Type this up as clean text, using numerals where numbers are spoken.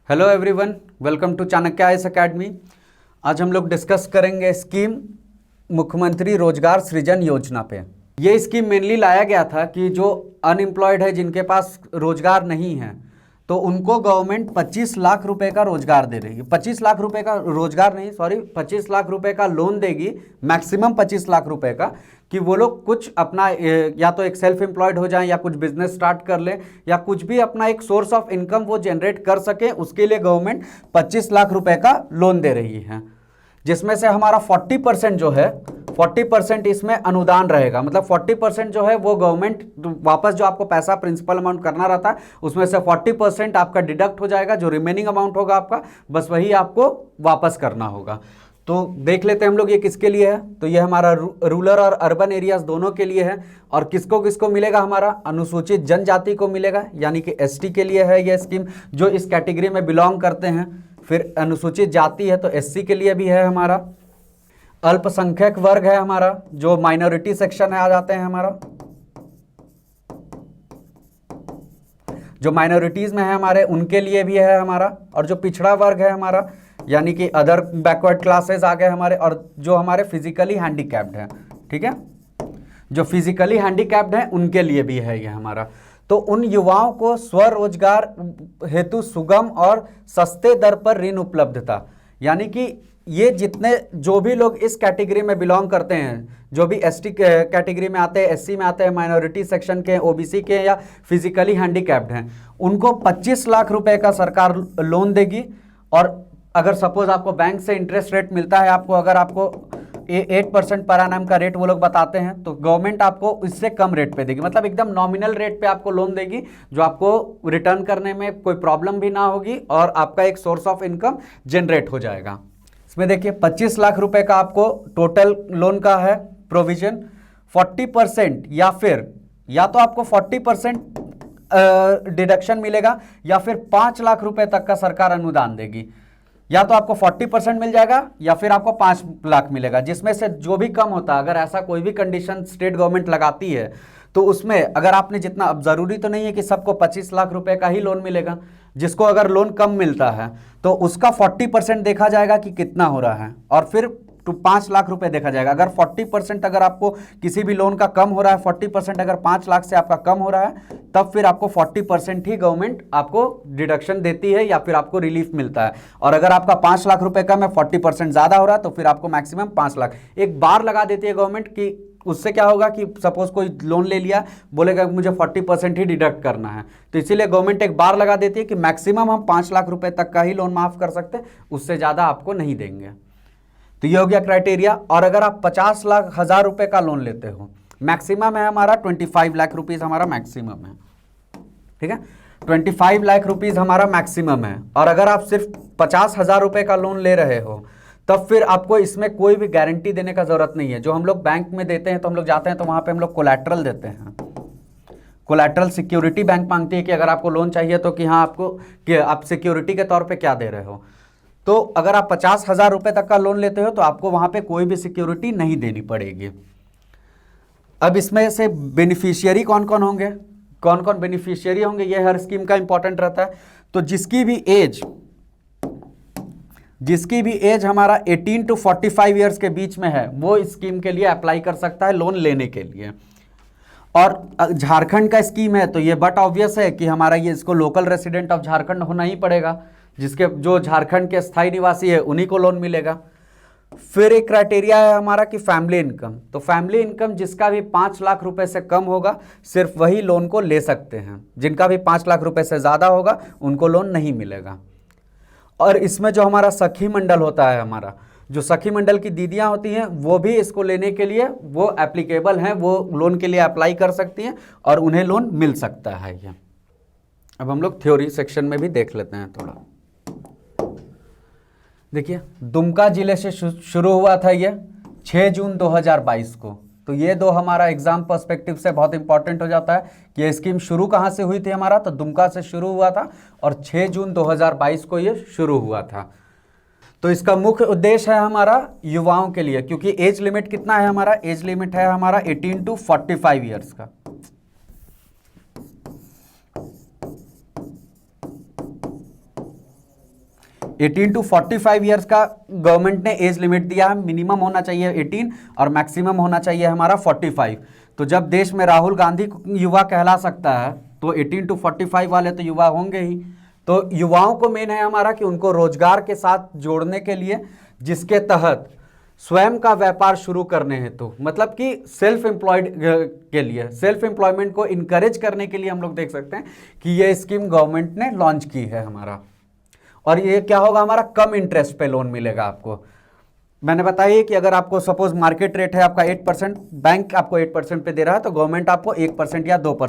Hello everyone, welcome to Chanakya IAS academy. आज हम लोग डिस्कस करेंगे स्कीम मुख्यमंत्री रोजगार सृजन योजना पे। ये स्कीम मेनली लाया गया था कि जो अनएम्प्लॉयड है, जिनके पास रोजगार नहीं है, तो उनको गवर्नमेंट 25 लाख रुपए का रोजगार दे रही है। 25 लाख रुपए का रोजगार नहीं, सॉरी, 25 लाख रुपए का लोन देगी, मैक्सिमम 25 लाख रुपए का, कि वो लोग कुछ अपना या तो एक सेल्फ एम्प्लॉयड हो जाएं या कुछ बिजनेस स्टार्ट कर लें या कुछ भी अपना एक सोर्स ऑफ इनकम वो जनरेट कर सके। उसके लिए गवर्नमेंट 25 लाख रुपए का लोन दे रही है, जिसमें से हमारा 40% जो है, 40% इसमें अनुदान रहेगा। मतलब 40% जो है वो गवर्नमेंट वापस जो आपको पैसा प्रिंसिपल अमाउंट करना रहता है उसमें से 40% आपका डिडक्ट हो जाएगा। जो रिमेनिंग अमाउंट होगा आपका, बस वही आपको वापस करना होगा। तो देख लेते हैं हम लोग ये किसके लिए है। तो ये हमारा रूरल और अर्बन एरियाज दोनों के लिए है। और किसको किसको मिलेगा? हमारा अनुसूचित जनजाति को मिलेगा, यानी कि एसटी के लिए है ये स्कीम, जो इस कैटेगरी में बिलोंग करते हैं। फिर अनुसूचित जाति है तो एससी के लिए भी है हमारा। अल्पसंख्यक वर्ग है हमारा, जो माइनॉरिटी सेक्शन है आ जाते हैं हमारा, जो माइनॉरिटीज में है हमारे, उनके लिए भी है हमारा। और जो पिछड़ा वर्ग है हमारा, यानी कि अदर बैकवर्ड क्लासेस आ गए हमारे। और जो हमारे फिजिकली हैंडीकैप्ड हैं, ठीक है, जो फिजिकली हैंडीकैप्ड हैं उनके लिए भी है ये हमारा। तो उन युवाओं को स्वरोजगार हेतु सुगम और सस्ते दर पर ऋण उपलब्धता, यानी कि ये जितने जो भी लोग इस कैटेगरी में बिलोंग करते हैं, जो भी एसटी कैटेगरी में आते हैं, एससी में आते हैं, माइनॉरिटी सेक्शन के, ओबीसी के या फिजिकली हैंडीकैप्ड हैं, उनको 25 लाख रुपए का सरकार लोन देगी। और अगर सपोज आपको बैंक से इंटरेस्ट रेट मिलता है, आपको अगर आपको 8% पर एनम का रेट वो लोग बताते हैं, तो गवर्नमेंट आपको इससे कम रेट पे देगी। मतलब एकदम नॉमिनल रेट पे आपको लोन देगी, जो आपको रिटर्न करने में कोई प्रॉब्लम भी ना होगी और आपका एक सोर्स ऑफ इनकम जनरेट हो जाएगा। इसमें देखिए 25 लाख रुपए का आपको टोटल लोन का है प्रोविजन। 40% या तो आपको 40% डिडक्शन मिलेगा, या फिर 5 लाख रुपए तक का सरकार अनुदान देगी। या तो आपको 40% मिल जाएगा या फिर आपको 5 लाख मिलेगा, जिसमें से जो भी कम होता है, अगर ऐसा कोई भी कंडीशन स्टेट गवर्नमेंट लगाती है तो उसमें अगर आपने जितना, अब जरूरी तो नहीं है कि सबको 25 लाख रुपए का ही लोन मिलेगा। जिसको अगर लोन कम मिलता है तो उसका 40% देखा जाएगा कि कितना हो रहा है, और फिर तो 5 लाख रुपए देखा जाएगा। अगर 40% अगर आपको किसी भी लोन का कम हो रहा है, 40% अगर 5 लाख से आपका कम हो रहा है, तब फिर आपको 40% ही गवर्नमेंट आपको डिडक्शन देती है या फिर आपको रिलीफ मिलता है। और अगर आपका 5 लाख रुपए कम है, 40% ज्यादा हो रहा है, तो फिर आपको मैक्सिमम 5 लाख एक बार लगा देती है गवर्नमेंट। कि उससे क्या होगा कि सपोज कोई लोन ले लिया, बोलेगा मुझे 40% ही डिडक्ट करना है, तो इसीलिए गवर्नमेंट एक बार लगा देती है कि मैक्सिमम हम 5 लाख रुपए तक का ही लोन माफ कर सकते हैं, उससे ज्यादा आपको नहीं देंगे। तो ये हो गया क्राइटेरिया। और अगर आप 50 लाख हजार रुपए का लोन लेते हो, मैक्सिमम है हमारा 25 लाख रुपीज हमारा मैक्सिमम है, ठीक है, 25 लाख रुपीज हमारा मैक्सिमम है। और अगर आप सिर्फ 50,000 रुपए का लोन ले रहे हो, तब फिर आपको इसमें कोई भी गारंटी देने का जरूरत नहीं है। जो हम लोग बैंक में देते हैं, तो हम लोग जाते हैं तो वहां पे हम लोग कोलैटरल देते हैं। कोलैटरल सिक्योरिटी बैंक मांगती है कि अगर आपको लोन चाहिए तो कि हाँ आपको, कि आप सिक्योरिटी के तौर पे क्या दे रहे हो। तो अगर आप 50,000 रुपए तक का लोन लेते हो तो आपको वहां पे कोई भी सिक्योरिटी नहीं देनी पड़ेगी। अब इसमें से बेनिफिशियरी कौन कौन होंगे, कौन कौन बेनिफिशियरी होंगे, ये हर स्कीम का इंपॉर्टेंट रहता है। तो जिसकी भी एज हमारा 18 to 45 ईयर्स के बीच में है, वो इस स्कीम के लिए अप्लाई कर सकता है लोन लेने के लिए। और झारखंड का स्कीम है तो ये बट ऑब्वियस है कि हमारा ये, इसको लोकल रेसिडेंट ऑफ झारखंड होना ही पड़ेगा। जिसके जो झारखंड के स्थायी निवासी है उन्हीं को लोन मिलेगा। फिर एक क्राइटेरिया है हमारा कि फैमिली इनकम। तो फैमिली इनकम जिसका भी 5 लाख रुपए से कम होगा, सिर्फ वही लोन को ले सकते हैं। जिनका भी 5 लाख रुपए से ज्यादा होगा उनको लोन नहीं मिलेगा। और इसमें जो हमारा सखी मंडल होता है, हमारा जो सखी मंडल की दीदियां होती हैं, वो भी इसको लेने के लिए वो एप्लीकेबल हैं, वो लोन के लिए अप्लाई कर सकती हैं और उन्हें लोन मिल सकता है। ये अब हम लोग थ्योरी सेक्शन में भी देख लेते हैं थोड़ा। देखिए, दुमका जिले से शुरू हुआ था ये 6 जून 2022 को। तो ये दो हमारा एग्जाम पर्सपेक्टिव से बहुत इंपॉर्टेंट हो जाता है कि ये स्कीम शुरू कहाँ से हुई थी हमारा, तो दुमका से शुरू हुआ था और 6 जून 2022 को ये शुरू हुआ था। तो इसका मुख्य उद्देश्य है हमारा युवाओं के लिए, क्योंकि एज लिमिट कितना है हमारा, एज लिमिट है हमारा 18 to 45 ईयर्स का। 18 टू 45 ईयर्स का गवर्नमेंट ने एज लिमिट दिया है, मिनिमम होना चाहिए 18 और मैक्सिमम होना चाहिए हमारा 45। तो जब देश में राहुल गांधी युवा कहला सकता है तो 18 टू 45 वाले तो युवा होंगे ही। तो युवाओं को मेन है हमारा कि उनको रोजगार के साथ जोड़ने के लिए, जिसके तहत स्वयं का व्यापार शुरू करने हेतु, मतलब कि सेल्फ एम्प्लॉयड के लिए, सेल्फ एम्प्लॉयमेंट को इनकरेज करने के लिए हम लोग देख सकते हैं कि ये स्कीम गवर्नमेंट ने लॉन्च की है हमारा। और ये क्या होगा हमारा, कम इंटरेस्ट पे लोन मिलेगा आपको। मैंने बताया कि अगर आपको सपोज मार्केट रेट है आपका 8%, बैंक आपको 8% पे दे रहा है, तो गवर्नमेंट आपको 1% या 2%